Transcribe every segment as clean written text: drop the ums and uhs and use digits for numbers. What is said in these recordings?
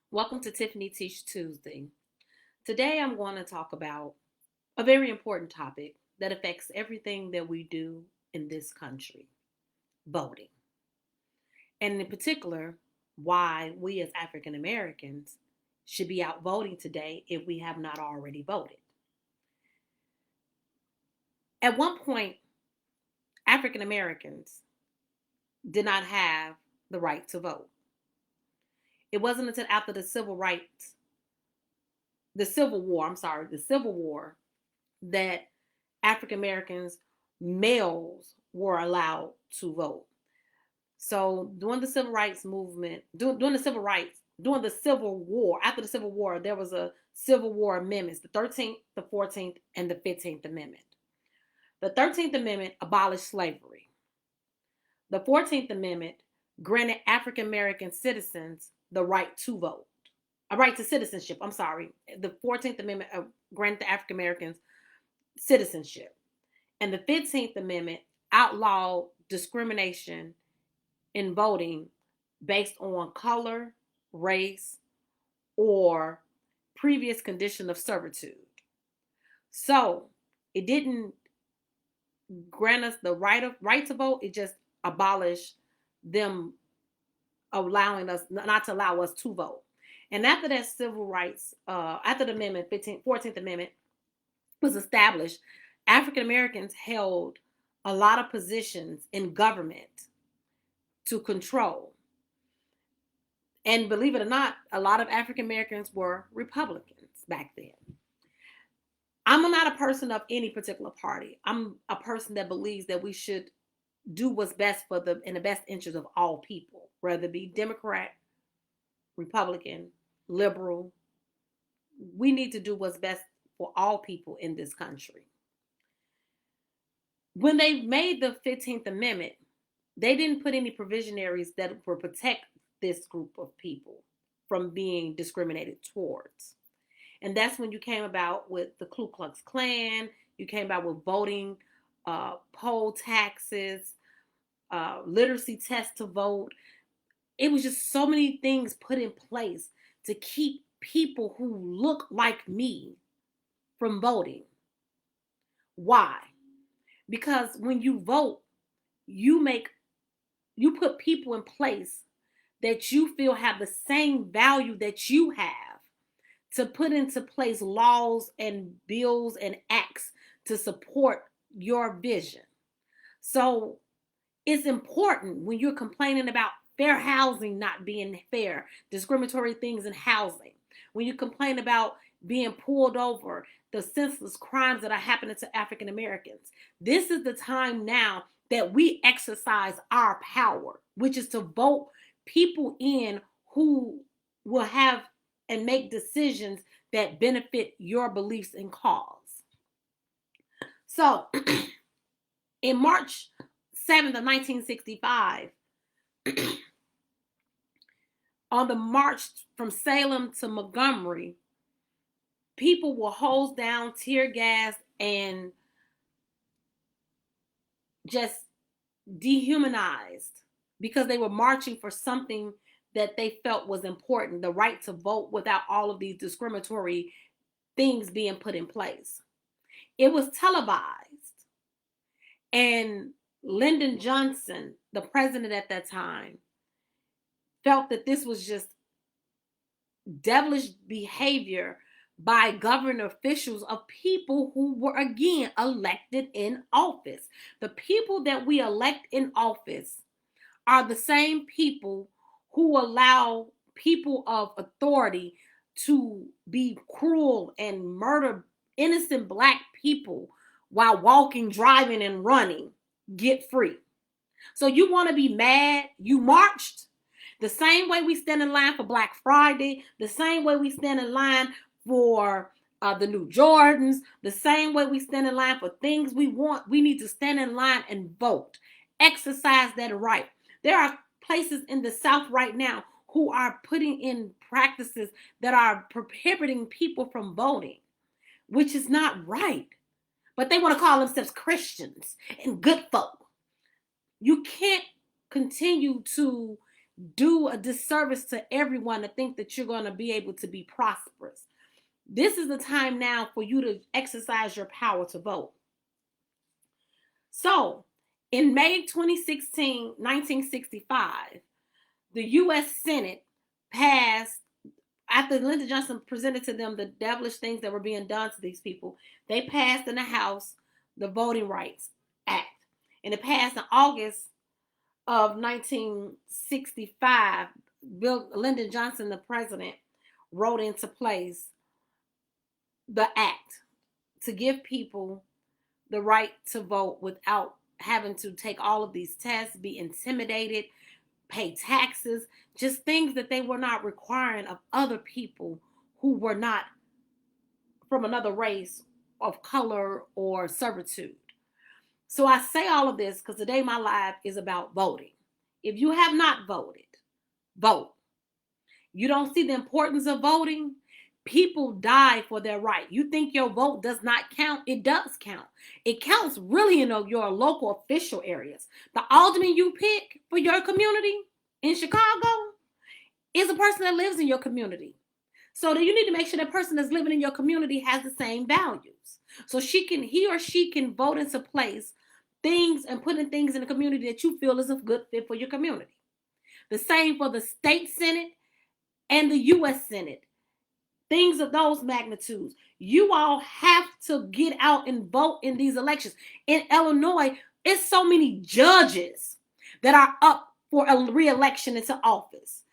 Welcome to Tiffany Teach Tuesday. Today I'm going to talk about a very important topic that affects everything that we do in this country, voting. And in particular, why we as African Americans should be out voting today if we have not already voted. At one point, African Americans did not have the right to vote. It wasn't until after the Civil War, that African Americans, males, were allowed to vote. So during the civil rights movement, during the Civil War, after the Civil War, there was a Civil War amendments, the 13th, the 14th, and the 15th Amendment. The 13th Amendment abolished slavery. The 14th Amendment granted African American citizens the right to vote, a right to citizenship. I'm sorry. The 14th Amendment granted the African Americans citizenship. And the 15th Amendment outlawed discrimination in voting based on color, race, or previous condition of servitude. So it didn't grant us the right to vote. It just abolished them, allowing us not to allow us to vote. And after that civil rights, after the amendment, 14th Amendment was established, African Americans held a lot of positions in government to control. And believe it or not, a lot of African Americans were Republicans back then. I'm not a person of any particular party. I'm a person that believes that we should do what's best in the best interest of all people, whether it be Democrat, Republican, liberal. We need to do what's best for all people in this country. When they made the 15th Amendment, they didn't put any provisionaries that would protect this group of people from being discriminated towards. And that's when you came about with the Ku Klux Klan. You came about with voting, poll taxes, literacy tests to vote. It was just so many things put in place to keep people who look like me from voting. Why? Because when you vote, you put people in place that you feel have the same value that you have, to put into place laws and bills and acts to support your vision. So it's important when you're complaining about fair housing not being fair, discriminatory things in housing, when you complain about being pulled over, the senseless crimes that are happening to African Americans. This is the time now that we exercise our power, which is to vote people in who will have and make decisions that benefit your beliefs and cause. So in March 7th of 1965, on the march from Salem to Montgomery, people were hosed down, tear gassed, and just dehumanized because they were marching for something that they felt was important, the right to vote without all of these discriminatory things being put in place. It was televised, and Lyndon Johnson, the president at that time, felt that this was just devilish behavior by government officials of people who were again elected in office. The people that we elect in office are the same people who allow people of authority to be cruel and murder innocent Black people while walking, driving, and running get free. So you want to be mad? You marched the same way we stand in line for Black Friday, the same way we stand in line for the new Jordans, the same way we stand in line for things we want. We need to stand in line and vote. Exercise that right. There are places in the South right now who are putting in practices that are prohibiting people from voting, which is not right. But they want to call themselves Christians and good folk. You can't continue to do a disservice to everyone to think that you're going to be able to be prosperous. This is the time now for you to exercise your power to vote. So, in May 2016, 1965, the U.S. Senate passed, after Lyndon Johnson presented to them the devilish things that were being done to these people, they passed in the House the Voting Rights Act. And it passed in August of 1965. Lyndon Johnson, the president, wrote into place the act to give people the right to vote without having to take all of these tests, be intimidated, pay taxes, just things that they were not requiring of other people who were not from another race of color or servitude. So I say all of this because today my life is about voting. If you have not voted, vote. You don't see the importance of voting? People die for their right. You think your vote does not count? It does count. It counts really in your local official areas. The alderman you pick for your community in Chicago is a person that lives in your community. So you need to make sure that person that's living in your community has the same values. So he or she can vote into place things and put in things in the community that you feel is a good fit for your community. The same for the state Senate and the U.S. Senate. Things of those magnitudes. You all have to get out and vote in these elections. In Illinois, it's so many judges that are up for a re-election into office.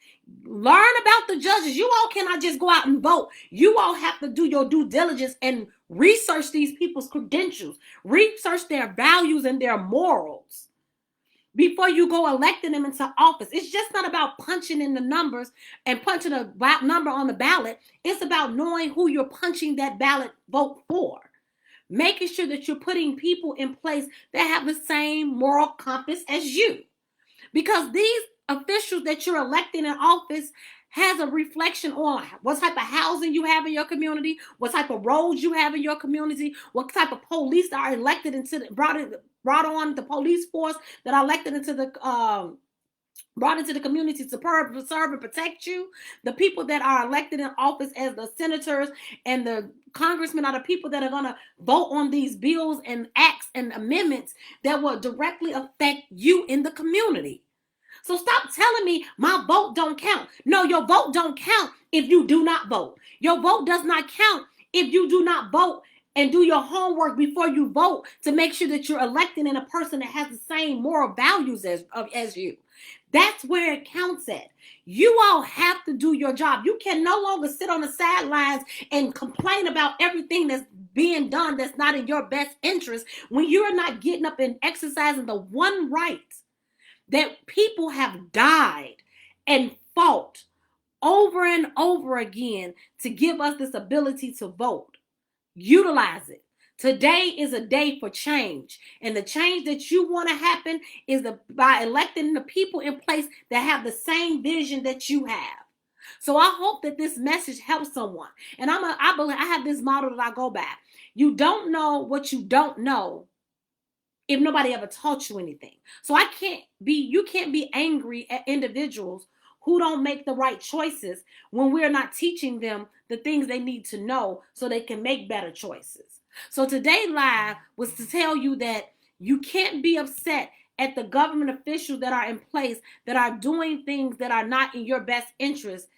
Learn about the judges. You all cannot just go out and vote. You all have to do your due diligence and research these people's credentials, research their values and their morals before you go electing them into office. It's just not about punching in the numbers and punching a number on the ballot. It's about knowing who you're punching that ballot vote for. Making sure that you're putting people in place that have the same moral compass as you. Because these officials that you're electing in office has a reflection on what type of housing you have in your community, what type of roads you have in your community, what type of police are elected into brought on the police force that are elected into the brought into the community to serve and protect you. The people that are elected in office as the senators and the congressmen are the people that are going to vote on these bills and acts and amendments that will directly affect you in the community. So stop telling me my vote don't count. No, your vote don't count if you do not vote. Your vote does not count if you do not vote and do your homework before you vote to make sure that you're electing in a person that has the same moral values as you. That's where it counts at. You all have to do your job. You can no longer sit on the sidelines and complain about everything that's being done that's not in your best interest when you're not getting up and exercising the one right that people have died and fought over and over again to give us this ability to vote. Utilize it. Today is a day for change. And the change that you want to happen is by electing the people in place that have the same vision that you have. So I hope that this message helps someone. And I have this model that I go by. You don't know what you don't know if nobody ever taught you anything. So you can't be angry at individuals who don't make the right choices when we're not teaching them the things they need to know so they can make better choices. So today's live was to tell you that you can't be upset at the government officials that are in place that are doing things that are not in your best interest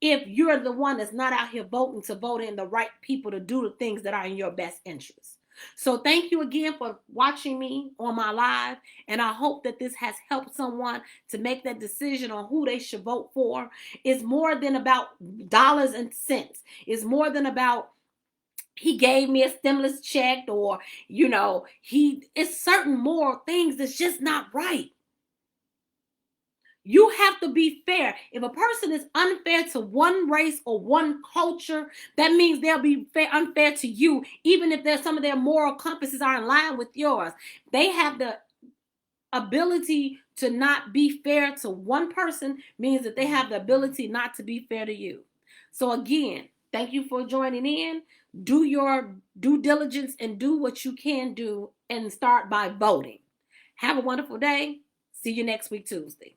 if you're the one that's not out here voting to vote in the right people to do the things that are in your best interest. So thank you again for watching me on my live, and I hope that this has helped someone to make that decision on who they should vote for. It's more than about dollars and cents. It's more than about he gave me a stimulus check or, it's certain more things that's just not right. You have to be fair. If a person is unfair to one race or one culture, that means they'll be unfair to you, even if some of their moral compasses are in line with yours. They have the ability to not be fair to one person, means that they have the ability not to be fair to you. So again, thank you for joining in. Do your due diligence and do what you can do and start by voting. Have a wonderful day. See you next week, Tuesday.